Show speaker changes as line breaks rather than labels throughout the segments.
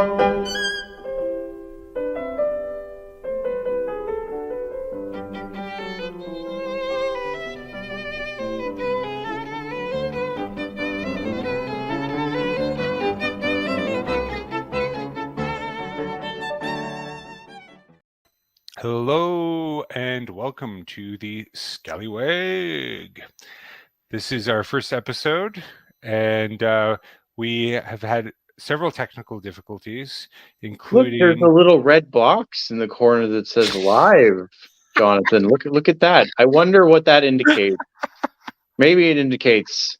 Hello and welcome to the Scallywag. This is our first episode, and we have had several technical difficulties,
Look, there's a
including
little red box in the corner that says live, Jonathan. Look at that. I wonder what that indicates. Maybe it indicates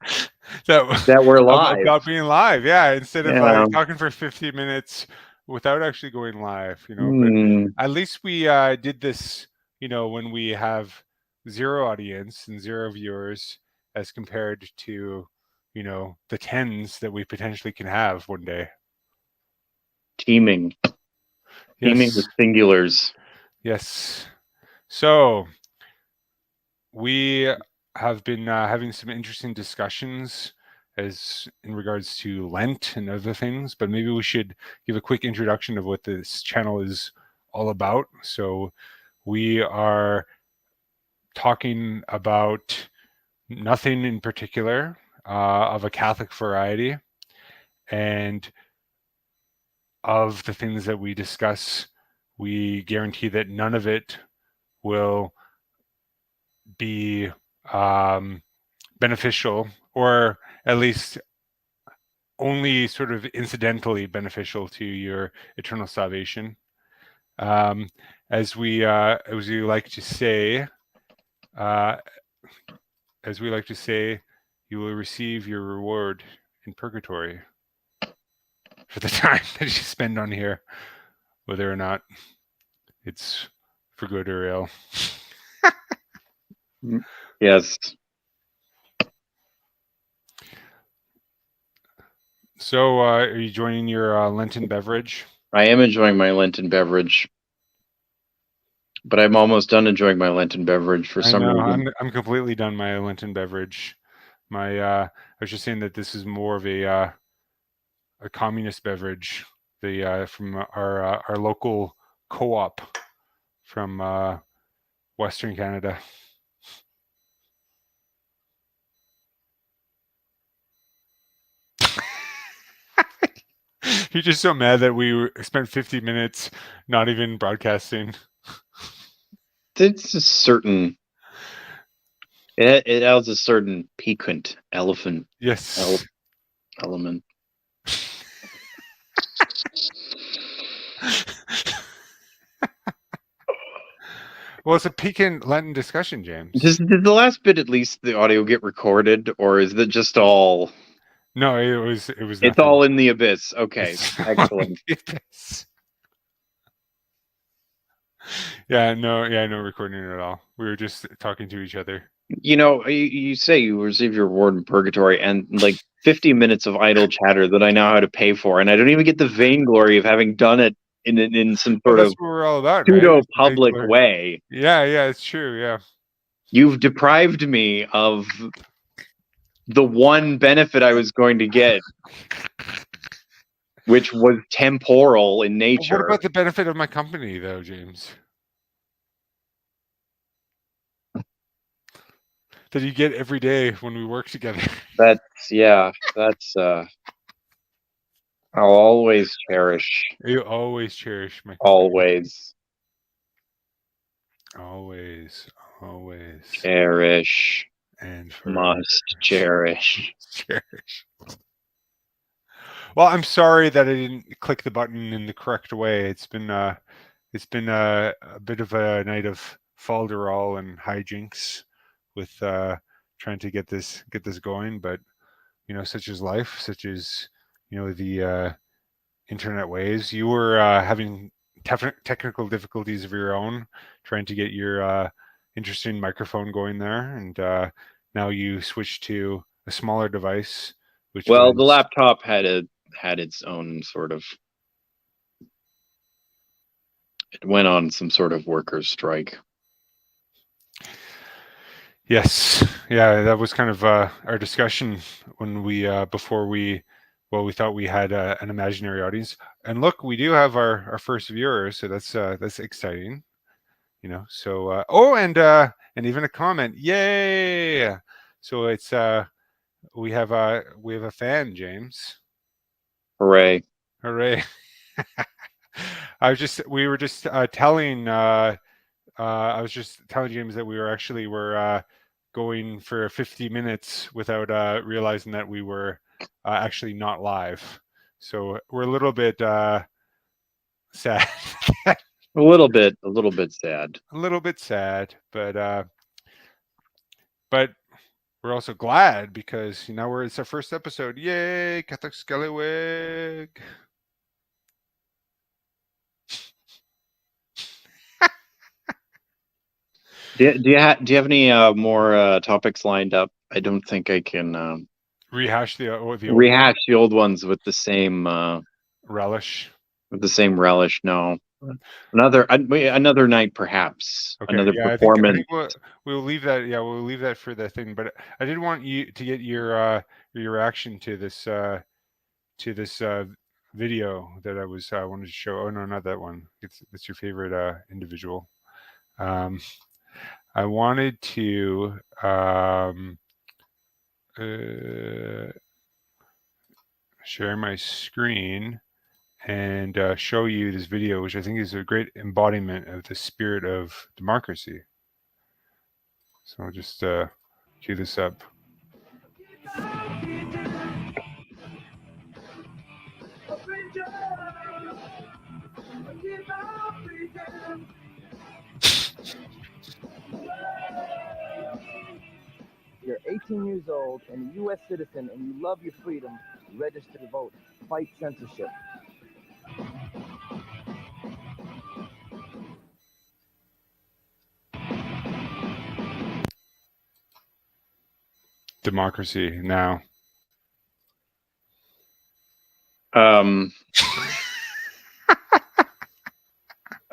that we're live.
about being live. Yeah, instead of
Yeah.
talking for 50 minutes without actually going live, But
Hmm.
at least we did this, when we have zero audience and zero viewers as compared to, the tens that we potentially can have one day.
Teaming
Yes.
with singulars.
Yes. So we have been having some interesting discussions as in regards to Lent and other things, but maybe we should give a quick introduction of what this channel is all about. So we are talking about nothing in particular of a Catholic variety, and of the things that we discuss, we guarantee that none of it will be beneficial, or at least only sort of incidentally beneficial to your eternal salvation. As we like to say, you will receive your reward in purgatory for the time that you spend on here, whether or not it's for good or ill.
Yes.
So, are you joining your Lenten beverage?
I am enjoying my Lenten beverage, but I'm almost done enjoying my Lenten beverage for some reason.
I'm completely done my Lenten beverage. I was just saying that this is more of a communist beverage. From our local co-op from Western Canada. You're just so mad that we spent 50 minutes not even broadcasting.
It's a certain. It has a certain piquant element.
Well, it's a piquant Lenten discussion, James.
Did the last bit, at least the audio, get recorded, or is that just all?
No, it was.
It's
nothing.
all in the abyss. Okay, excellent.
No recording at all. We were just talking to each other.
You say you receive your reward in purgatory, and like 50 minutes of idle chatter that I know how to pay for, and I don't even get the vainglory of having done it in some sort of
what we're all about,
pseudo public way.
Yeah, it's true. Yeah,
you've deprived me of the one benefit I was going to get, which was temporal in nature.
What about the benefit of my company, though, James? That you get every day when we work together.
That's I'll always cherish.
You always cherish my
company.
Always
cherish
and
must cherish.
Well, I'm sorry that I didn't click the button in the correct way. It's been a bit of a night of falderall and hijinks with trying to get this going, but such is life, such is the internet ways. You were having technical difficulties of your own, trying to get your interesting microphone going there, and now you switched to a smaller device.
The laptop had its own sort of. It went on some sort of workers' strike.
Yes, yeah, that was kind of our discussion when we before we well, we thought we had an imaginary audience, and look, we do have our first viewers, so that's exciting, you know. So and even a comment, yay! So it's we have a fan, James.
Hooray!
Hooray! We were just telling. I was just telling James that we were going for 50 minutes without realizing that we were actually not live. So we're a little bit sad.
A little bit sad.
A little bit sad, but we're also glad because it's our first episode. Yay, Catholic Scallywag.
Do you have any more topics lined up? I don't think I can
rehash the
old ones with the same
relish.
No, another night perhaps.
Okay,
another
yeah,
performance.
I think we'll leave that. Yeah, we'll leave that for the thing. But I did want you to get your reaction to this video that I wanted to show. Oh no, not that one. It's your favorite individual. I wanted to share my screen and show you this video, which I think is a great embodiment of the spirit of democracy. So I'll just cue this up.
You're 18 years old and a U.S. citizen and you love your freedom, register to vote. Fight censorship.
Democracy now.
I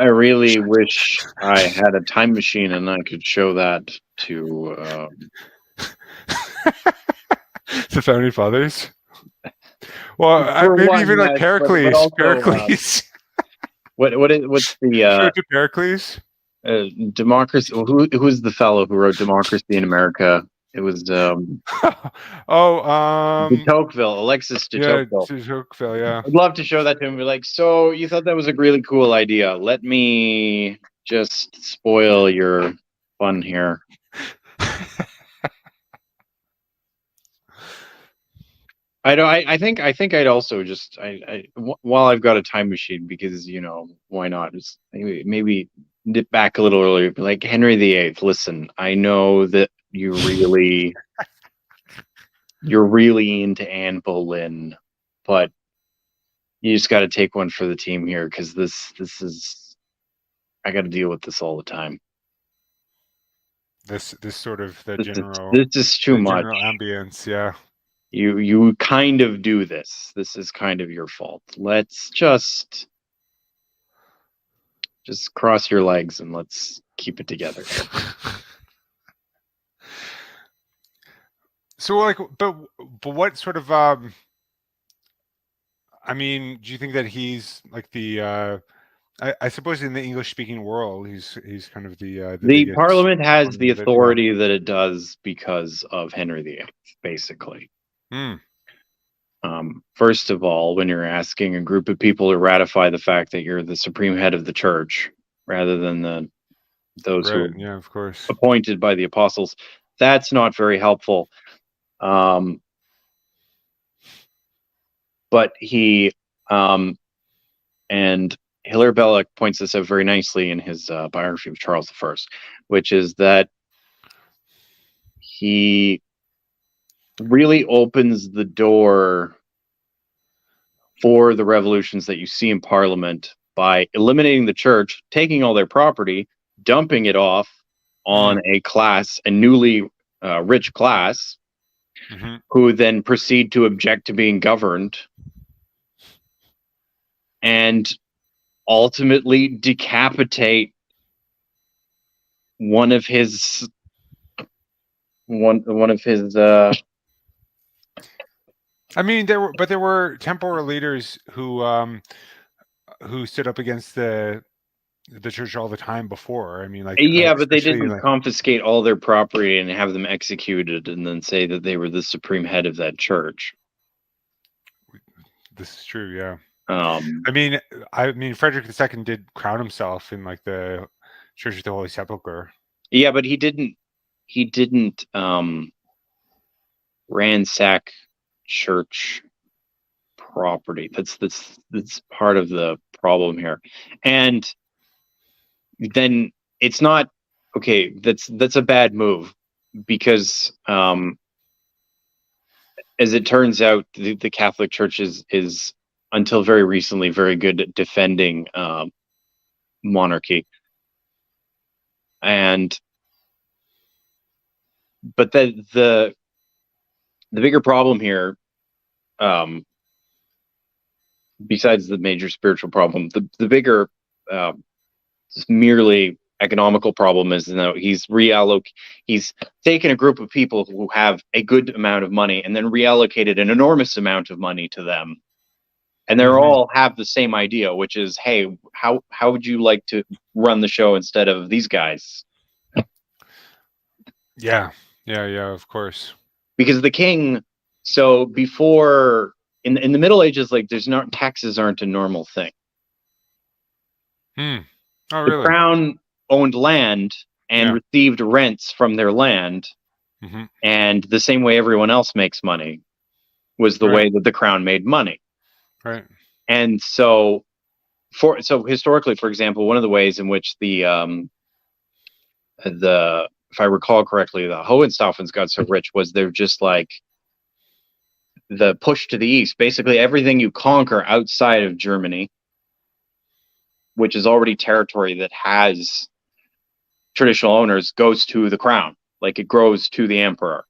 really wish I had a time machine and I could show that to
the founding fathers. Well, maybe even like Pericles. Also, Pericles.
What's the
to Pericles?
Democracy. Who's the fellow who wrote Democracy in America? It was de Tocqueville, Alexis de Tocqueville.
De Tocqueville, yeah.
I'd love to show that to him and be like, so you thought that was a really cool idea. Let me just spoil your fun here. I think I'd also just while I've got a time machine, because why not, just maybe dip back a little earlier, like, Henry VIII, listen, I know that you're really into Anne Boleyn, but you just got to take one for the team here, because this is, I got to deal with this all the time.
This sort of the general.
This is too much.
General ambience, yeah.
You kind of do this. This is kind of your fault. Let's just cross your legs and let's keep it together.
So, like, but what sort of I mean, do you think that he's like the I suppose in the English-speaking world, he's kind of the
Parliament has the authority that it does because of Henry VIII, basically. First of all, when you're asking a group of people to ratify the fact that you're the supreme head of the church, rather than those who
are of course
appointed by the apostles, that's not very helpful. But he and Hilaire Belloc points this out very nicely in his biography of Charles I, which is that he really opens the door for the revolutions that you see in Parliament by eliminating the church, taking all their property, dumping it off on a newly rich class, who then proceed to object to being governed, and ultimately decapitate one of his
I mean, there were temporal leaders who stood up against the church all the time before. I mean, like
Yeah, but they
especially
didn't
like
confiscate all their property and have them executed and then say that they were the supreme head of that church.
this is true. Yeah.
Um,
I mean, Frederick II did crown himself in like the Church of the Holy Sepulchre.
yeah, but he didn't ransack church property. That's part of the problem here. And then it's not okay, that's a bad move because as it turns out, the Catholic Church is until very recently very good at defending monarchy. And but the bigger problem here, besides the major spiritual problem, the bigger merely economical problem is that he's taken a group of people who have a good amount of money and then reallocated an enormous amount of money to them, and they're
Mhm.
all have the same idea, which is, hey, how would you like to run the show instead of these guys?
Yeah, of course.
Because the king, so before in the Middle Ages, like there's not taxes aren't a normal thing.
Hmm. Oh,
The
really?
crown owned land and
Yeah.
received rents from their land,
Hmm.
and the same way everyone else makes money was the
Right.
way that the crown made money.
Right.
And so historically, for example, one of the ways in which the if I recall correctly, the Hohenstaufens got so rich was they're just like the push to the east. Basically, everything you conquer outside of Germany, which is already territory that has traditional owners, goes to the crown. Like it grows to the emperor.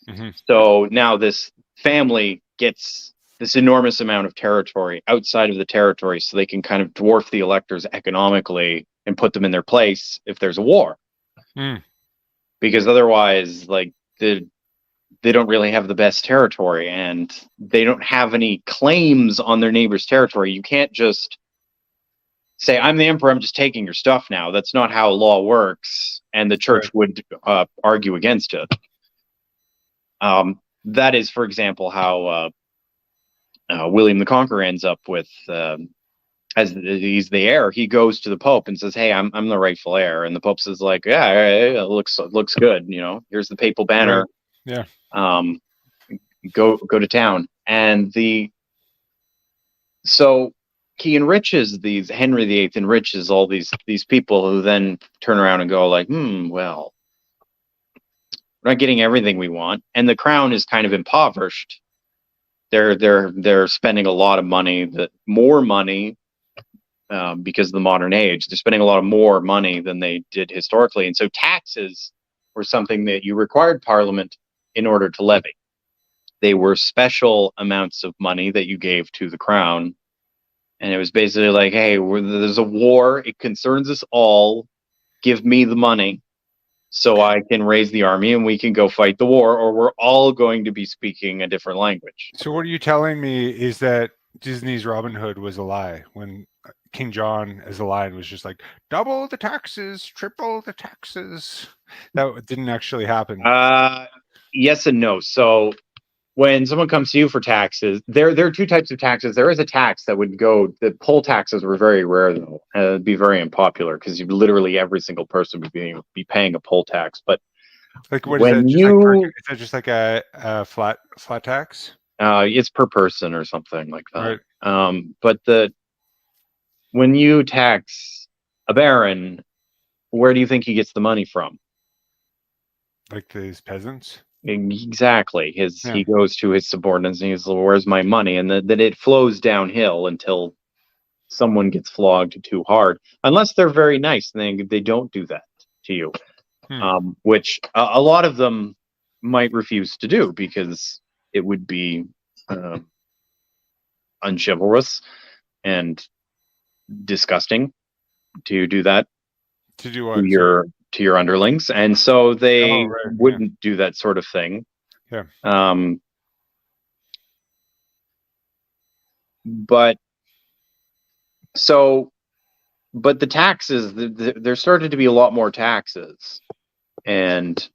Hmm.
So now this family gets this enormous amount of territory outside of the territory, so they can kind of dwarf the electors economically and put them in their place if there's a war.
Mm.
Because otherwise, like they don't really have the best territory, and they don't have any claims on their neighbor's territory. You can't just say, I'm the emperor, I'm just taking your stuff now. That's not how law works, and the church
Right.
would argue against it. That is, for example, how William the Conqueror ends up with, as he's the heir, he goes to the Pope and says, "Hey, I'm the rightful heir," and the Pope says, "Like, yeah, it looks good. You know, here's the papal
Right.
banner.
Yeah.
Um, go to town." And so he enriches these Henry VIII enriches all these people who then turn around and go like, well, we're not getting everything we want, and the crown is kind of impoverished. They're spending a lot of money, more money, because of the modern age. They're spending a lot of more money than they did historically, and so taxes were something that you required Parliament in order to levy. They were special amounts of money that you gave to the crown, and it was basically like, hey, there's a war, it concerns us all, give me the money so I can raise the army and we can go fight the war, or we're all going to be speaking a different language.
So what are you telling me is that Disney's Robin Hood was a lie when King John as a lion was just like double the taxes, triple the taxes. That didn't actually happen.
Yes and no. So when someone comes to you for taxes, there are two types of taxes. There is a tax that would go. The poll taxes were very rare, though. It'd be very unpopular because literally every single person would be paying a poll tax. But
Like what is that?
when
Just like
you,
is that just like a flat tax?
it's per person or something like that.
Right.
But when you tax a baron, where do you think he gets the money from?
Like these peasants?
Exactly.
Yeah.
He goes to his subordinates and he's, well, where's my money? And then it flows downhill until someone gets flogged too hard, unless they're very nice and they don't do that to you,
Hmm.
which a lot of them might refuse to do because it would be unchivalrous and disgusting to do that
To do
to
what? Sorry.
your underlings, and so
Oh,
they
right. Yeah.
wouldn't do that sort of thing.
Yeah.
but the taxes, there started to be a lot more taxes, and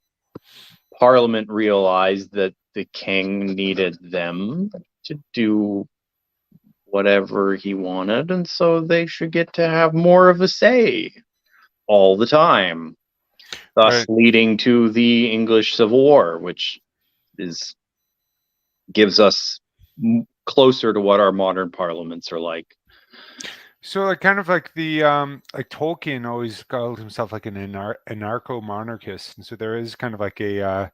Parliament realized that the king needed them to do whatever he wanted, and so they should get to have more of a say all the time, thus
Right.
leading to the English Civil War, which gives us closer to what our modern parliaments are like.
So like kind of like the like Tolkien always called himself like an anarcho-monarchist, and so there is kind of like a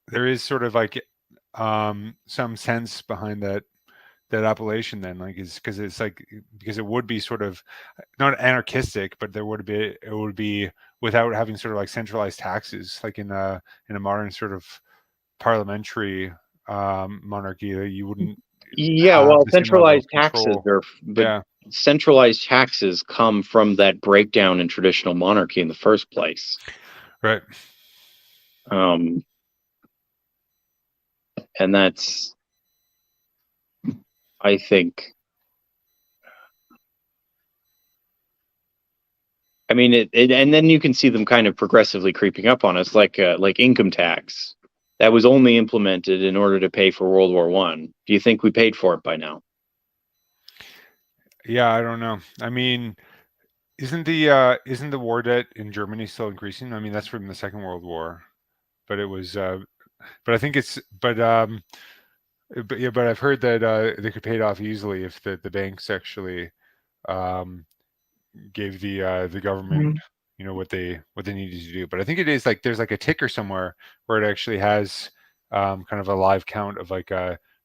there is sort of like some sense behind that appellation then, like, is because it's like, because it would be sort of not anarchistic, but it would be without having sort of like centralized taxes, like in a modern sort of parliamentary monarchy, that you wouldn't
Yeah,
have
well,
the same level of control.
but centralized taxes come from that breakdown in traditional monarchy in the first place.
Right.
And that's, I think, I mean, and then you can see them kind of progressively creeping up on us, like income tax that was only implemented in order to pay for World War One. Do you think we paid for it by now?
Yeah, I don't know. I mean, isn't the war debt in Germany still increasing? I mean, that's from the Second World War, but it was but I think it's but I've heard that they could pay it off easily if the banks actually um, gave the government, what they needed to do. But I think it is like there's like a ticker somewhere where it actually has kind of a live count of like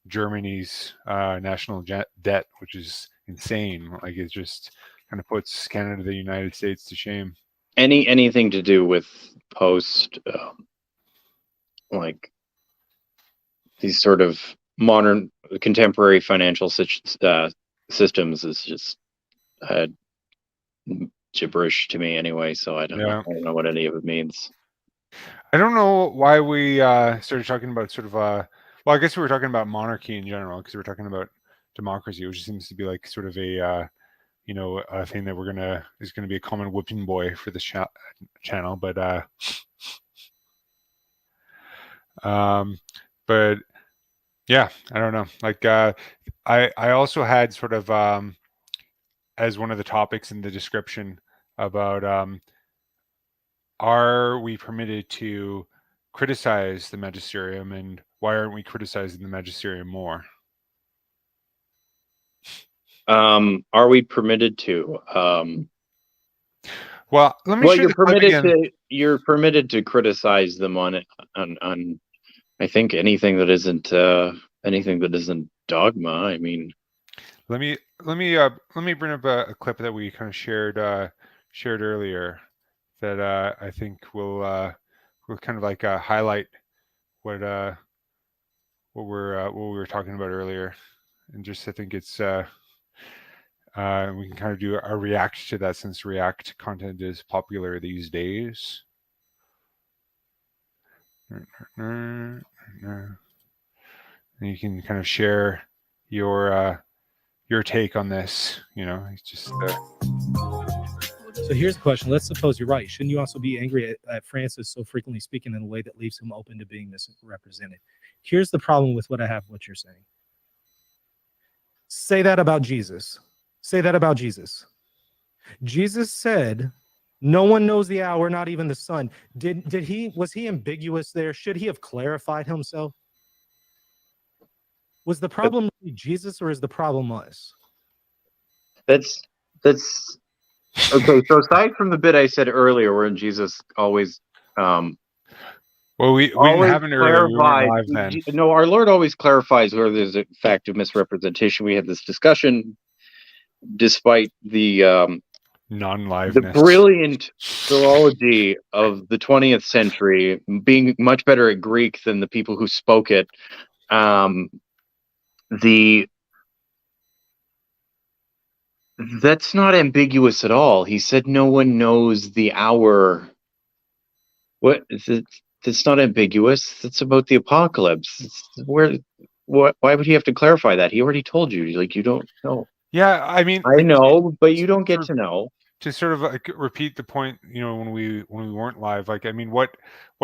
Germany's national debt, which is insane. Like it just kind of puts Canada, the United States, to shame.
Anything to do with post like these sort of modern contemporary financial systems is just gibberish to me anyway, so I don't know what any of it means.
I don't know why we started talking about sort of well, I guess we were talking about monarchy in general because we were talking about democracy, which seems to be like sort of a a thing that is gonna be a common whipping boy for this channel, but yeah, I don't know. Like I also had sort of as one of the topics in the description about are we permitted to criticize the magisterium, and why aren't we criticizing the magisterium more?
Are we permitted to?
Well, let me share the clip again.
You're permitted to criticize them on I think anything that isn't dogma. I mean,
Let me bring up a clip that we kind of shared earlier that I think will kind of like highlight what we were talking about earlier, and just I think it's we can kind of do a react to that, since React content is popular these days. And you can kind of share your take on this. It's just.
So here's the question. Let's suppose you're right. Shouldn't you also be angry at Francis so frequently speaking in a way that leaves him open to being misrepresented? Here's the problem with what you're saying. Say that about Jesus. Say that about Jesus. Jesus said, no one knows the hour, not even the Son. Was he ambiguous there? Should he have clarified himself? Was the problem Jesus, or is the problem us?
That's okay. So aside from the bit I said earlier, where Jesus always
well, we didn't have an earlier. We weren't live then.
No, our Lord always clarifies where there's a fact of misrepresentation. We had this discussion, despite the
non-liveness,
the brilliant philology of the 20th century, being much better at Greek than the people who spoke it. That's not ambiguous at all. He said no one knows the hour. What is it? It's not ambiguous. It's about the apocalypse. Why would he have to clarify that? He already told you. Like, you don't know.
Yeah, I mean,
I
like,
know, but you don't get
sort
to know.
to sort of like repeat the point, when we weren't live. Like, I mean, what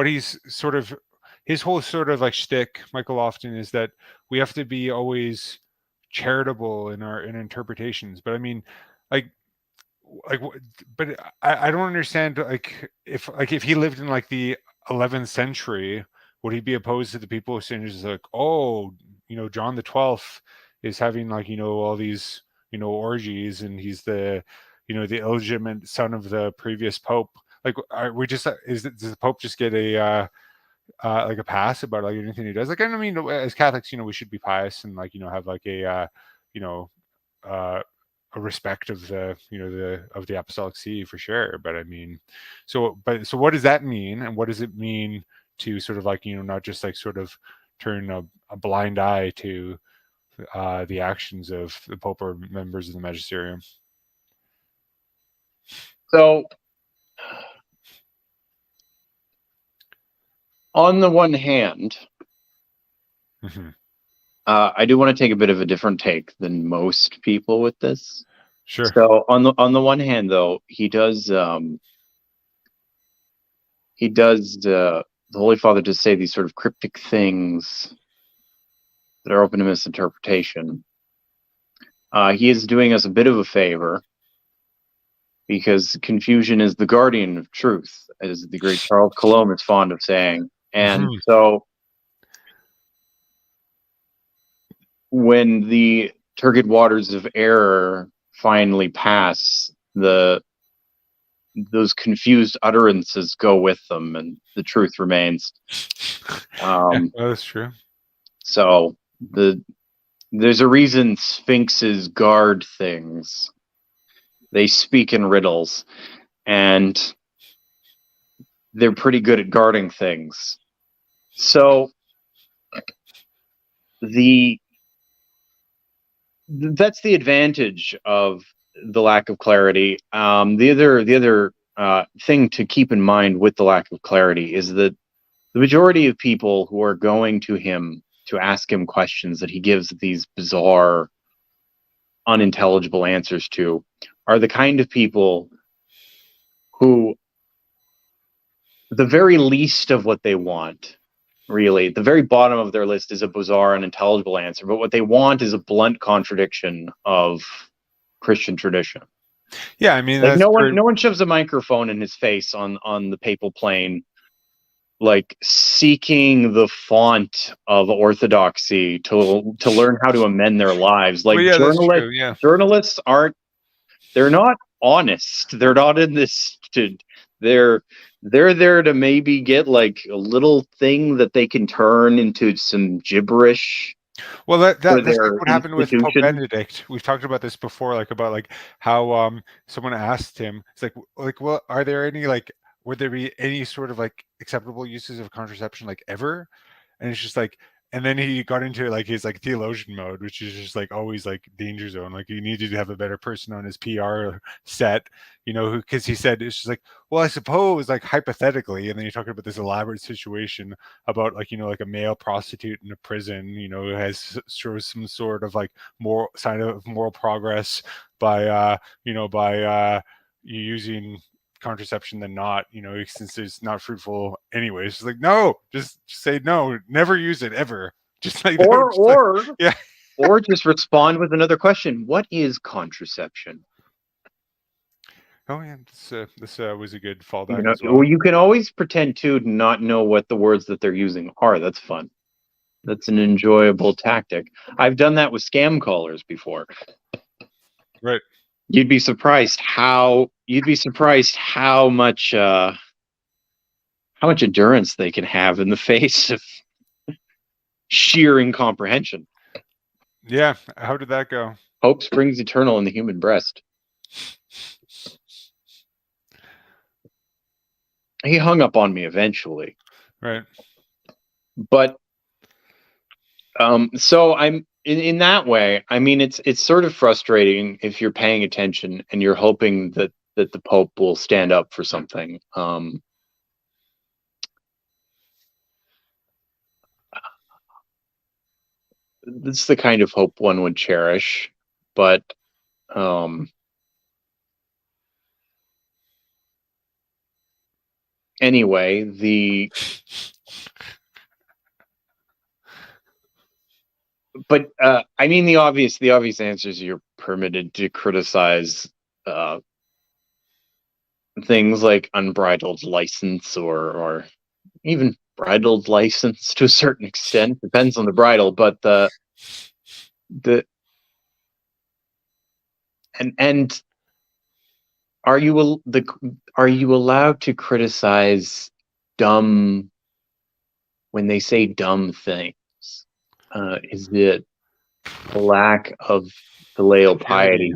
he's sort of, his whole sort of like shtick, Michael Lofton, is that we have to be always charitable in our interpretations. But I mean, like but I don't understand, like, if he lived in like the 11th century, would he be opposed to the people who saying just like, oh, John the 12th is having like, all these, orgies, and he's the, the illegitimate son of the previous pope? Like, are we just, does the pope just get a like a pass about like anything he does? Like, I mean, as Catholics, we should be pious and like, have like a you know uh a respect of the, of the apostolic see, for sure. But I mean, so what does that mean, and what does it mean to sort of like, not just like sort of turn a blind eye to the actions of the pope or members of the magisterium?
So, on the one hand,
Mhm.
I do want to take a bit of a different take than most people with this.
Sure.
So on the one hand, though, the Holy Father does say these sort of cryptic things that are open to misinterpretation. He is doing us a bit of a favor, because confusion is the guardian of truth, as the great Charles Coulomb is fond of saying. And
Mhm.
so, when the turgid waters of error finally pass, those confused utterances go with them, and the truth remains.
Yeah, well, that's true.
So there's a reason sphinxes guard things. They speak in riddles, and they're pretty good at guarding things. So that's the advantage of the lack of clarity. The other thing to keep in mind with the lack of clarity is that the majority of people who are going to him to ask him questions that he gives these bizarre, unintelligible answers to are the kind of people who, the very least of what they want, really, the very bottom of their list, is a bizarre, unintelligible answer. But what they want is a blunt contradiction of Christian tradition.
Yeah, I mean,
Like,
that's for
no one shoves a microphone in his face on the papal plane, like seeking the font of orthodoxy to learn how to amend their lives. Like,
well, yeah, that's true. Yeah.
journalists aren't, they're not honest. They're not in this to, they're there to maybe get like a little thing that they can turn into some gibberish
Well,
for
that's like
their
what happened with Pope
institution.
Benedict. We've talked about this before, like about like how someone asked him, it's like, well, are there any like, would there be any sort of like acceptable uses of contraception like ever? And it's just like, and then he got into like his like theologian mode, which is just like always like danger zone. Like, he needed to have a better person on his PR set, because he said it's just like, well, I suppose like hypothetically, and then you're talking about this elaborate situation about like, like a male prostitute in a prison, who has shows some sort of like moral sign of moral progress by using contraception than not, since it's not fruitful anyways. It's like, no, just say no, never use it ever. Just like that. Just like, yeah.
Or just respond with another question. What is contraception?
Oh yeah, this was a good fallback as well.
Well, you can always pretend to not know what the words that they're using are. That's fun. That's an enjoyable tactic. I've done that with scam callers before.
Right.
You'd be surprised how much endurance they can have in the face of sheer incomprehension.
Yeah. How did that go?
Hope springs eternal in the human breast. He hung up on me eventually.
Right.
But so I'm in that way. I mean, it's sort of frustrating if you're paying attention and you're hoping that the Pope will stand up for something. That's the kind of hope one would cherish, but anyway, I mean, the obvious answer is you're permitted to criticize things like unbridled license or even bridled license to a certain extent. Depends on the bridle, but the and are you allowed to criticize dumb when they say dumb things? Is it a lack of filial piety?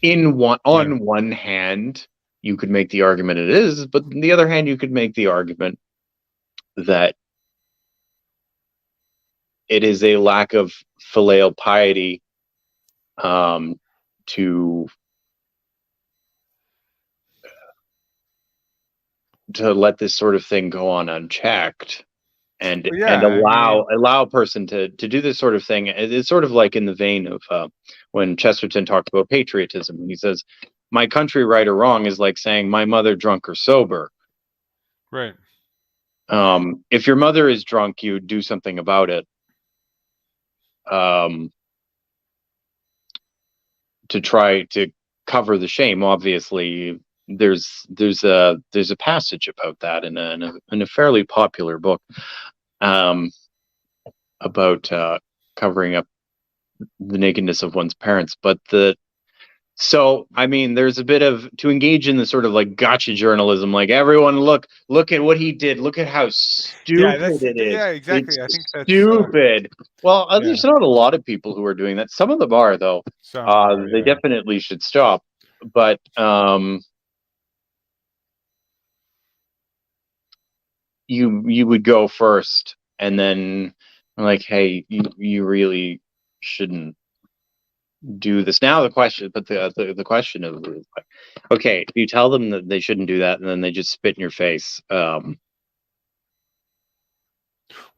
On one hand, you could make the argument it is, but on the other hand, you could make the argument that it is a lack of filial piety to let this sort of thing go on unchecked and allow a person to do this sort of thing. It's sort of like in the vein of when Chesterton talked about patriotism. He says, "My country, right or wrong, is like saying my mother, drunk or sober."
Right.
If your mother is drunk, you do something about it. To try to cover the shame. Obviously, there's a passage about that in a fairly popular book about covering up the nakedness of one's parents. But I mean, there's a bit of to engage in the sort of like gotcha journalism, like everyone look at what he did, look at how stupid it is.
Yeah, exactly.
It's
I think that's
stupid. Well,
yeah.
there's not a lot of people who are doing that. Some of them are, though. They definitely should stop. But you would go first, and then like, hey, you really shouldn't do this. Now the question, but the question of like, okay, you tell them that they shouldn't do that, and then they just spit in your face.
Well,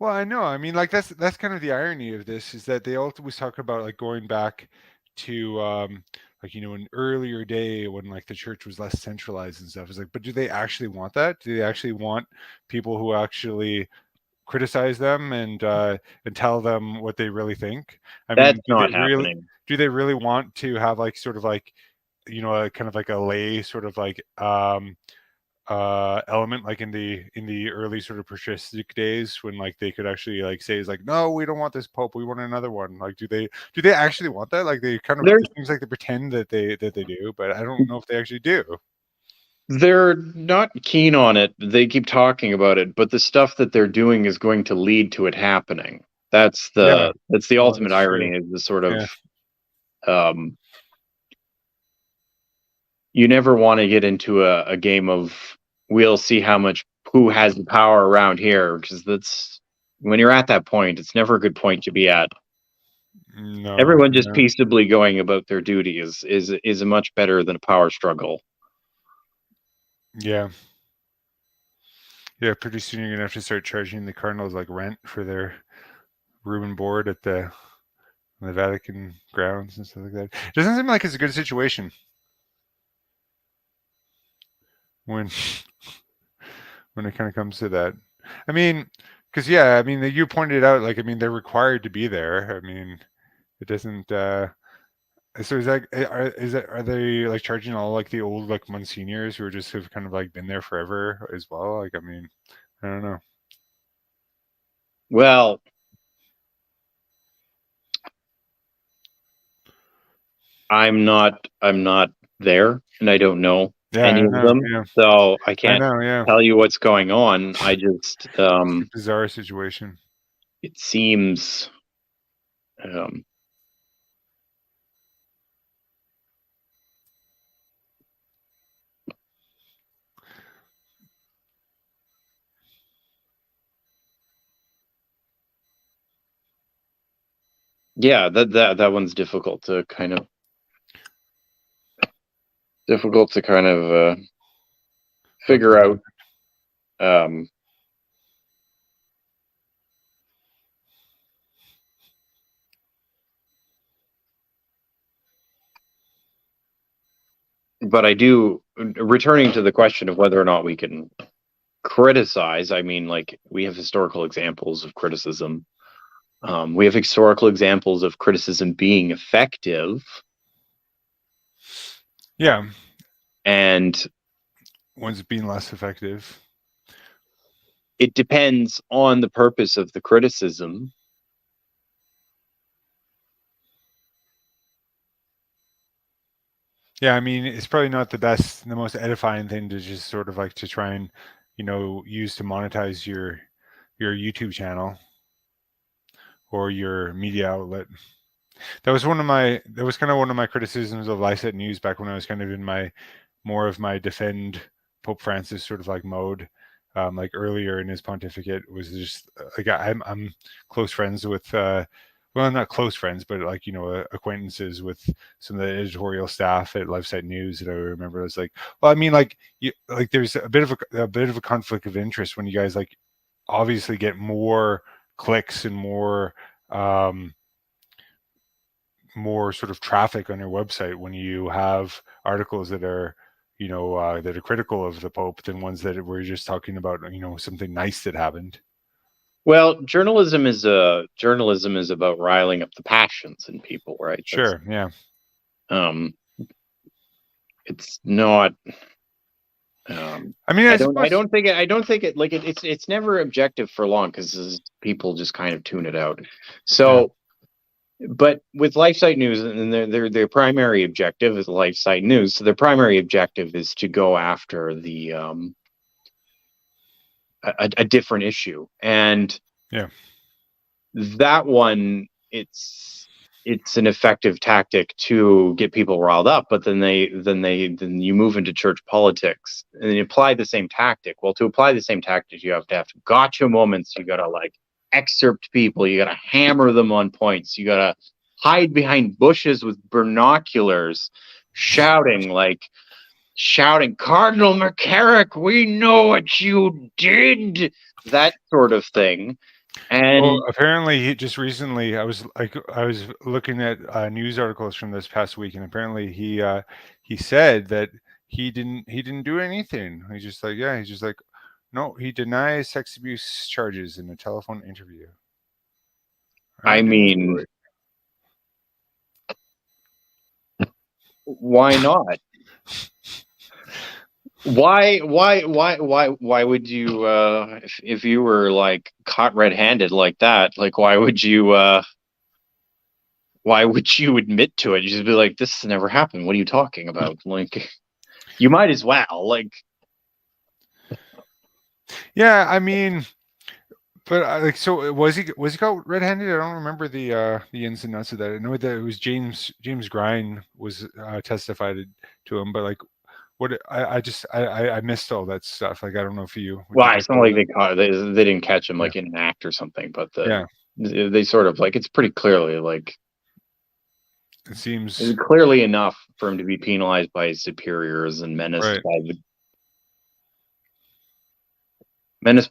I know. I mean, like that's kind of the irony of this is that they always talk about like going back to like an earlier day when like the church was less centralized and stuff. It's like, but do they actually want that? Do they actually want people who actually criticize them and tell them what they really think? I mean,
That's not happening.
Do they really want to have like sort of like a kind of like a lay sort of like element like in the early sort of patristic days when like they could actually like say is like, no, we don't want this pope, we want another one? Like do they actually want that? Like they kind of it seems like they pretend that they do, but I don't know if they actually do.
They're not keen on it. They keep talking about it, but the stuff that they're doing is going to lead to it happening. That's the ultimate irony. Is the sort of you never want to get into a game of we'll see who has the power around here, because that's when you're at that point, it's never a good point to be at.
No,
everyone just peaceably going about their duty is much better than a power struggle.
Yeah, pretty soon you're gonna have to start charging the cardinals like rent for their room and board at the Vatican grounds and stuff like that. It doesn't seem like it's a good situation when it kind of comes to that. I mean, because I mean, you pointed out, like, I mean, they're required to be there. I mean, it doesn't. So is that are they like charging all like the old like monsignors who have kind of like been there forever as well? Like, I mean, I don't know.
Well, I'm not there, and I don't know any of them, so I can't tell you what's going on. I just
it's a bizarre situation.
It seems yeah, that one's difficult to kind of figure out. but I do, returning to the question of whether or not we can criticize, I mean, like, we have historical examples of criticism. We have historical examples of criticism being effective.
Yeah.
And
one's being less effective.
It depends on the purpose of the criticism.
Yeah, I mean, it's probably not the most edifying thing to just sort of like to try and, use to monetize your YouTube channel or your media outlet. That was kind of one of my criticisms of Lyset News back when I was kind of in more of my defend Pope Francis sort of like mode. Like earlier in his pontificate was just like I'm close friends with well, not close friends, but like acquaintances with some of the editorial staff at LifeSite News that I remember. I was like, well, I mean, like there's a bit of a conflict of interest when you guys like obviously get more clicks and more sort of traffic on your website when you have articles that are that are critical of the Pope than ones that were just talking about something nice that happened.
Well, journalism is about riling up the passions in people, right?
Sure. Yeah.
It's not.
I mean,
I don't think it like it's never objective for long because people just kind of tune it out. So, but with LifeSite News, and their primary objective is LifeSite News. So their primary objective is to go after the a different issue, and that one it's an effective tactic to get people riled up, but then you move into church politics and you apply the same tactic. Well, to apply the same tactic, you have to have gotcha moments. You gotta like excerpt people. You gotta hammer them on points. You gotta hide behind bushes with binoculars, shouting, Cardinal McCarrick, we know what you did. That sort of thing. And
well, apparently, he just recently, I was looking at news articles from this past week, and apparently he said that he didn't do anything. He's just like, no, he denies sex abuse charges in a telephone interview.
I mean, why not? Why would you if you were like caught red-handed like that, like why would you admit to it? You just be like, this has never happened. What are you talking about? Like, you might as well, like.
Yeah, I mean, but so was he caught red-handed? I don't remember the ins and outs of that. I know that it was James Grine was testified to him, but like what I missed all that stuff. Like I don't know if you.
Well, it's not like they didn't catch him like in an act or something, but they sort of like it's pretty clearly like
it seems
clearly enough for him to be penalized by his superiors and menaced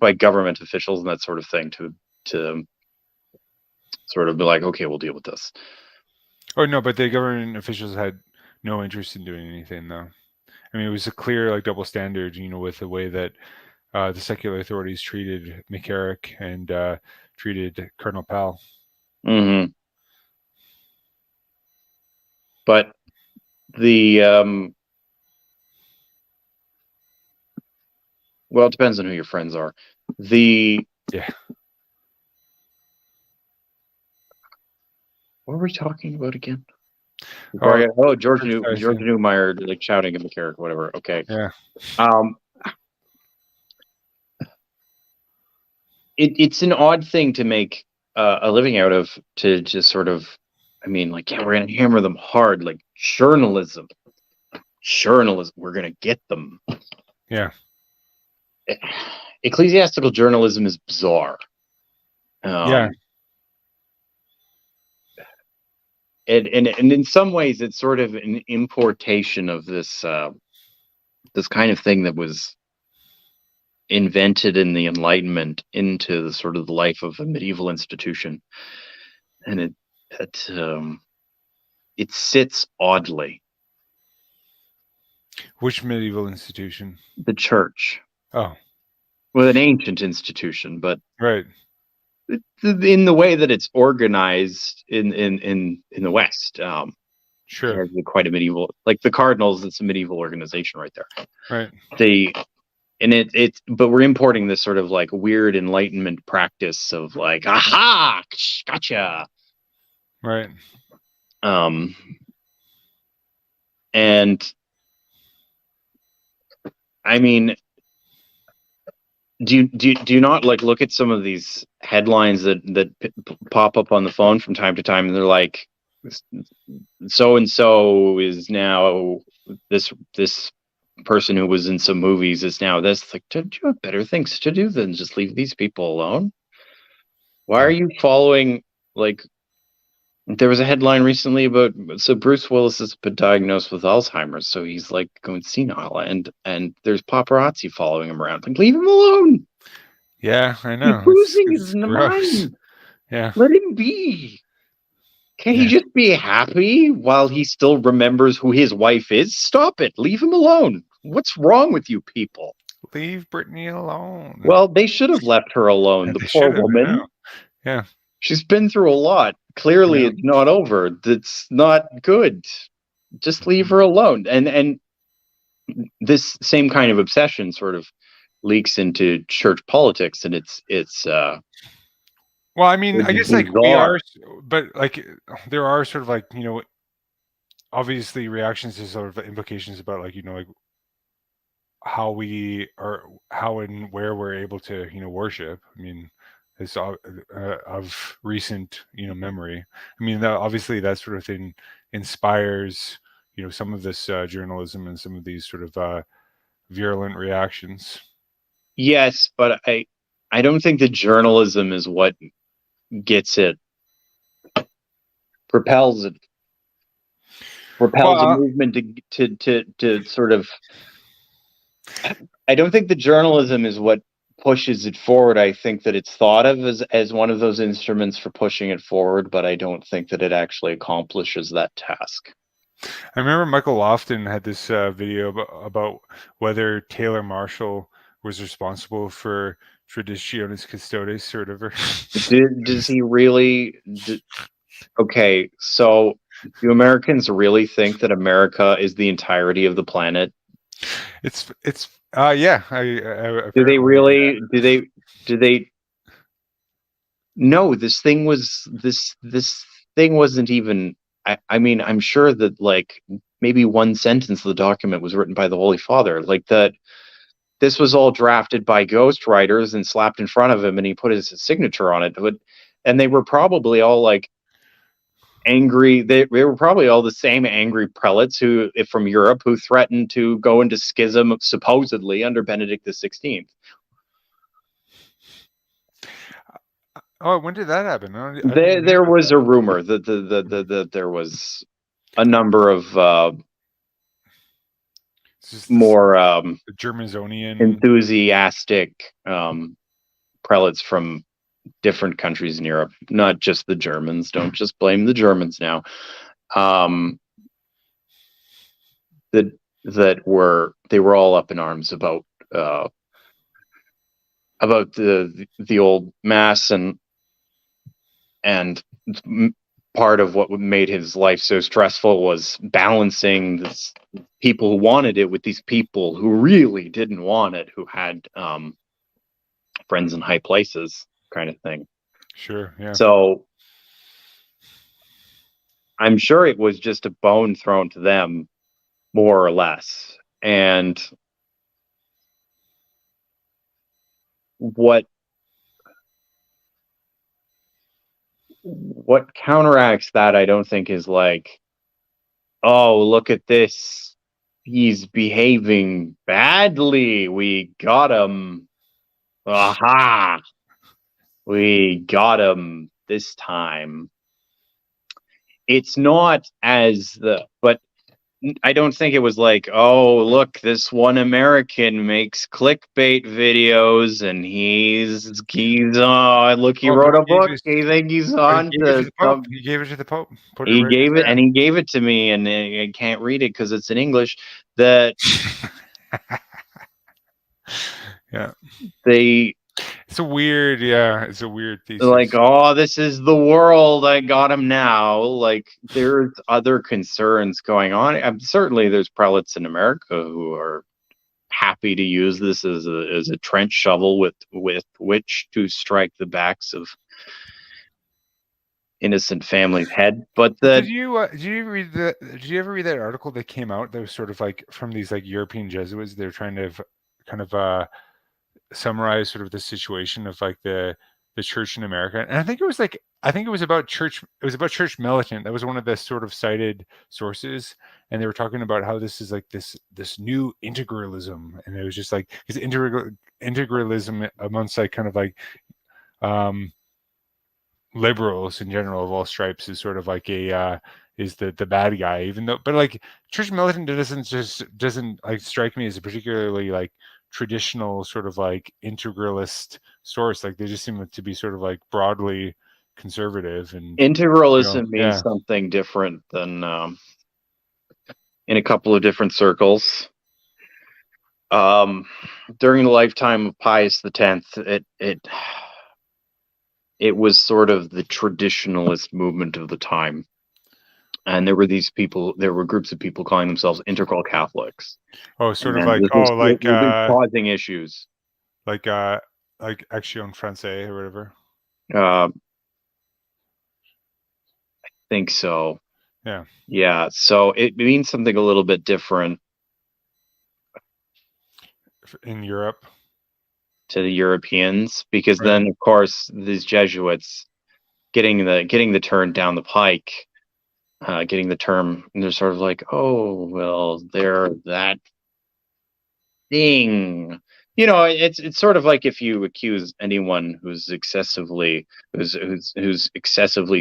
by government officials and that sort of thing to sort of be like, okay, we'll deal with this.
Oh no, but the government officials had no interest in doing anything though. I mean, it was a clear like double standard, with the way that the secular authorities treated McCarrick and treated Cardinal Pell.
Mm-hmm. But the well, it depends on who your friends are. What were we talking about again? George Newmeyer, like shouting at McCarrick, whatever. Okay.
Yeah.
It's an odd thing to make a living out of, to just sort of, I mean, like, yeah, we're gonna hammer them hard, like journalism, we're gonna get them.
Yeah.
Ecclesiastical journalism is bizarre.
Yeah.
And in some ways, it's sort of an importation of this this kind of thing that was invented in the Enlightenment into the sort of the life of a medieval institution, and it sits oddly.
Which medieval institution?
The church.
Oh,
Well, an ancient institution, but
right.
in the way that it's organized in the West,
Sure.
it has quite a medieval, like the Cardinals. It's a medieval organization right there.
Right.
But we're importing this sort of like weird Enlightenment practice of like, aha, gotcha.
Right.
And I mean, do you not like look at some of these headlines that pop up on the phone from time to time, and they're like, so and so is now this person who was in some movies is now this. Like, don't you have better things to do than just leave these people alone? Why are you following? Like, there was a headline recently about, so Bruce Willis has been diagnosed with Alzheimer's, so he's like going senile, and there's paparazzi following him around. Like, leave him alone.
Yeah, I know.
He's losing
It's
his
gross.
mind.
Yeah.
Let him be. Can he
Yeah.
just be happy while he still remembers who his wife is? Stop it. Leave him alone. What's wrong with you people?
Leave Brittany alone.
Well, they should have left her alone. The
They
poor
should have, I
woman.
know. Yeah.
She's been through a lot. Clearly,
Yeah.
it's not over. That's not good. Just leave her alone. And this same kind of obsession sort of leaks into church politics, and it's
Well, I mean, I guess like we
bizarre.
are, but like there are sort of like, you know, obviously reactions to sort of implications about like, you know, like how we are, how and where we're able to, you know, worship. I mean, it's of recent, you know, memory. I mean, that, obviously that sort of thing inspires, you know, some of this journalism and some of these sort of virulent reactions.
Yes, but I don't think that journalism is what gets it, propels a
Well,
movement to sort of. I don't think the journalism is what pushes it forward. I think that it's thought of as one of those instruments for pushing it forward, but I don't think that it actually accomplishes that task.
I remember Michael Lofton had this video about whether Taylor Marshall was responsible for Traditionis Custodes or whatever.
Does he really? Okay, so do Americans really think that America is the entirety of the planet?
It's yeah.
Do they really? Do they? No, this thing wasn't even. I mean, I'm sure that like maybe one sentence of the document was written by the Holy Father. Like that, this was all drafted by ghostwriters and slapped in front of him, and he put his signature on it. And they were probably all like angry. They were probably all the same angry prelates who, from Europe, who threatened to go into schism supposedly under Benedict XVI.
Oh, when did that happen?
There was a rumor that there was a number of more
the Germanzonian
enthusiastic prelates from different countries in Europe, not just the Germans. Don't just blame the Germans now. They were all up in arms about the old mass, and part of what made his life so stressful was balancing this people who wanted it with these people who really didn't want it, who had friends in high places, kind of thing.
Sure, yeah.
So I'm sure it was just a bone thrown to them, more or less. And what counteracts that, I don't think, is like, oh, look at this, he's behaving badly, we got him, aha, we got him this time. It's not as but I don't think it was like, oh, look, this one American makes clickbait videos, and look, he
Oh, but
wrote a
he gave
book.
it.
I think he's
But he
on
gave it to
to
the Pope.
some.
He gave it to the Pope. Put it
He
right in his
gave it, and
hand.
he gave it to me, and I can't read it because it's in English. That
Yeah,
they
it's a weird. Yeah, it's a weird
like,
thesis.
oh, this is the world. I got him now. Like, there's other concerns going on. Certainly, there's prelates in America who are happy to use this as a trench shovel with which to strike the backs of innocent families' head. But
Did you read the? Did you ever read that article that came out that was sort of like from these like European Jesuits? They're trying to kind of summarize sort of the situation of like the church in America, and I think it was about church. It was about church militant. That was one of the sort of cited sources, and they were talking about how this is like this new integralism, and it was just like because integralism amongst like kind of like um liberals in general of all stripes is sort of like a is the bad guy, even though, but like church militant doesn't like strike me as a particularly like traditional sort of like integralist source. Like they just seem to be sort of like broadly conservative and
integralism means
yeah.
something different than in a couple of different circles. During the lifetime of Pius X, it was sort of the traditionalist movement of the time. And there were groups of people calling themselves integral Catholics.
Oh, sort of
And
like
this was causing issues.
like Action Francais or whatever.
I think so.
Yeah.
Yeah. So it means something a little bit different
In Europe.
to the Europeans, because
Right.
then of course these Jesuits getting the turn down the pike, getting the term, and they're sort of like, oh well, they're that thing. It's sort of like if you accuse anyone who's excessively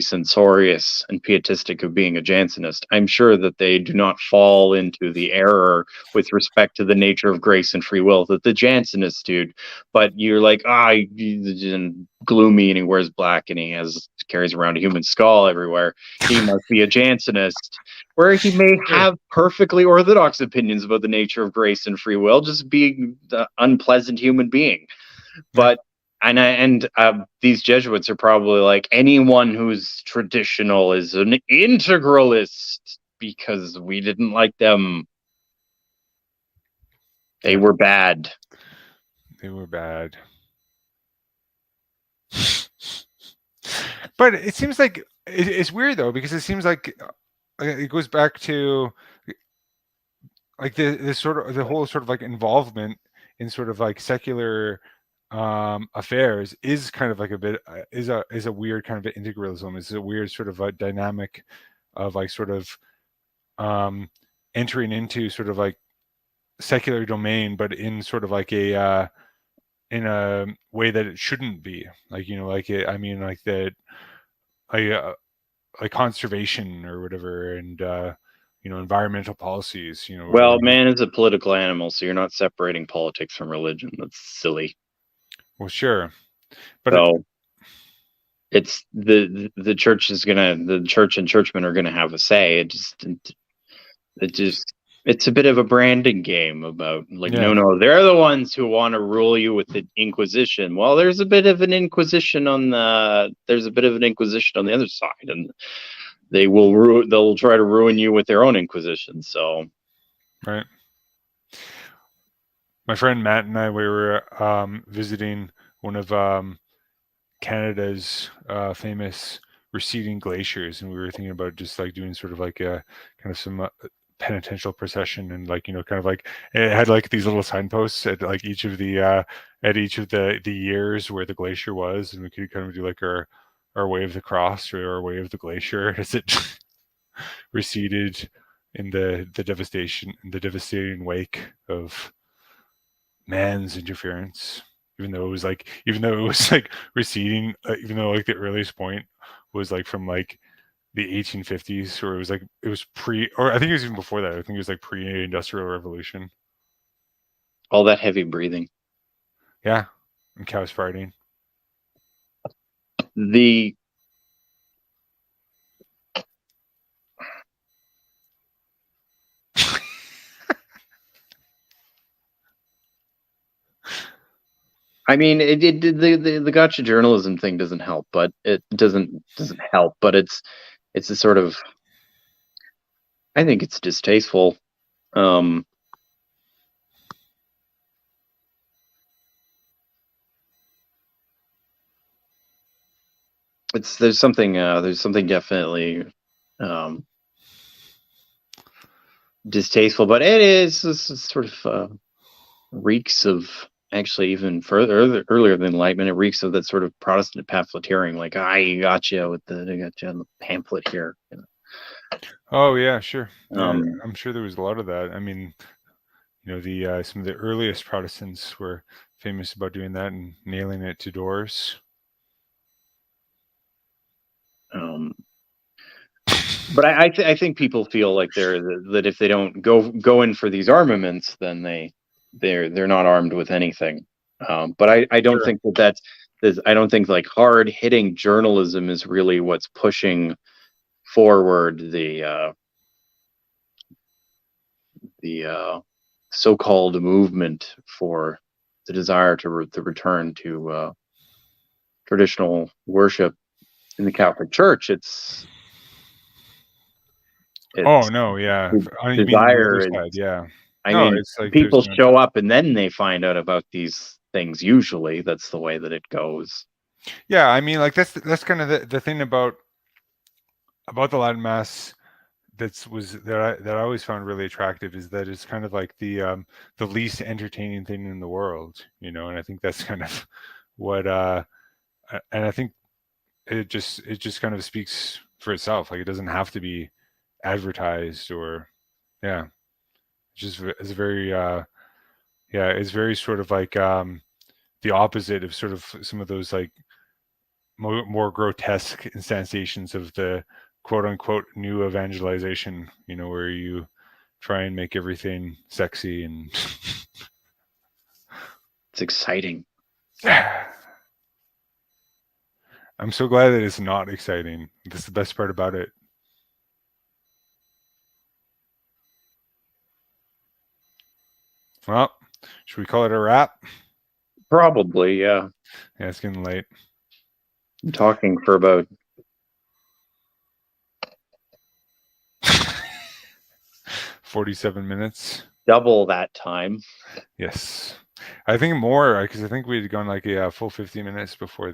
censorious and pietistic of being a Jansenist. I'm sure that they do not fall into the error with respect to the nature of grace and free will that the Jansenists do. But you're like, he's gloomy and he wears black and he carries around a human skull everywhere. He must be a Jansenist. Where he may have perfectly orthodox opinions about the nature of grace and free will, just being the unpleasant human being. But these Jesuits are probably like, anyone who's traditional is an integralist because we didn't like them. They were bad.
They were bad. But it seems like it's weird though, because it seems like it goes back to like the sort of the whole sort of like involvement in sort of like secular affairs is kind of like a bit is a weird kind of integralism. It's a weird sort of a dynamic of like sort of entering into sort of like secular domain, but in sort of like a in a way that it shouldn't be. Like like I mean like that like conservation or whatever, and environmental policies.
Well, man is a political animal, so you're not separating politics from religion. That's silly.
Well, sure, but
so it's the church and churchmen are gonna have a say. It's a bit of a branding game about like, no, they're the ones who want to rule you with the Inquisition. Well, there's a bit of an Inquisition on the other side, and they'll try to ruin you with their own Inquisition. So,
right. My friend Matt and I, we were visiting one of Canada's famous receding glaciers, and we were thinking about just like doing sort of like a kind of some penitential procession, and like kind of like it had like these little signposts at like each of the years where the glacier was, and we could kind of do like our way of the cross or our way of the glacier as it receded in the devastating wake of man's interference. Even though it was like receding, even though like the earliest point was like from like the 1850s, or it was pre, or I think it was even before that. I think it was like pre-industrial revolution.
All that heavy breathing.
Yeah, and cows farting.
The I mean, the gotcha journalism thing doesn't help, but it doesn't help. But it's a sort of, I think it's distasteful. There's something definitely distasteful, but it is sort of reeks of, actually even further earlier than Enlightenment. It reeks of that sort of Protestant pamphleteering, like I got you on the pamphlet here. You know?
Oh yeah, sure. Yeah, I'm sure there was a lot of that. I mean, you know, the some of the earliest Protestants were famous about doing that and nailing it to doors.
But I think people feel like that if they don't go in for these armaments, then they're not armed with anything. But I don't
Sure.
think I don't think like hard hitting journalism is really what's pushing forward the so-called movement for the desire to return to traditional worship in the Catholic Church. It's
Oh no, yeah. You mean the
desire
other
is,
side, yeah.
I
No,
mean,
it's like there's
people
no,
show up and then they find out about these things. Usually that's the way that it goes.
yeah. I mean, like that's kind of the thing about the Latin Mass that I always found really attractive is that it's kind of like the least entertaining thing in the world, you know. And I think that's kind of what and I think it just kind of speaks for itself. Like it doesn't have to be advertised or yeah. It's very yeah, it's very sort of like the opposite of sort of some of those like more grotesque instantiations of the quote unquote new evangelization, you know, where you try and make everything sexy and
It's exciting.
I'm so glad that it's not exciting. That's the best part about it. Well, should we call it a wrap?
Probably, yeah.
Yeah, it's getting late.
I'm talking for about
47 minutes.
double that time.
Yes. I think more, because I think we had gone like a full 50 minutes before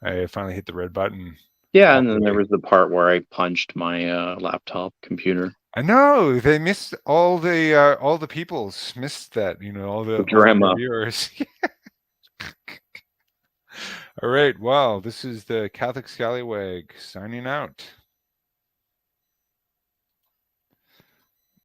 I finally hit the red button.
Yeah, and then there was the part where I punched my laptop computer.
I know they missed all the peoples missed that, you know, all the
drama
viewers. All right. Well, this is the Catholic Scallywag signing out.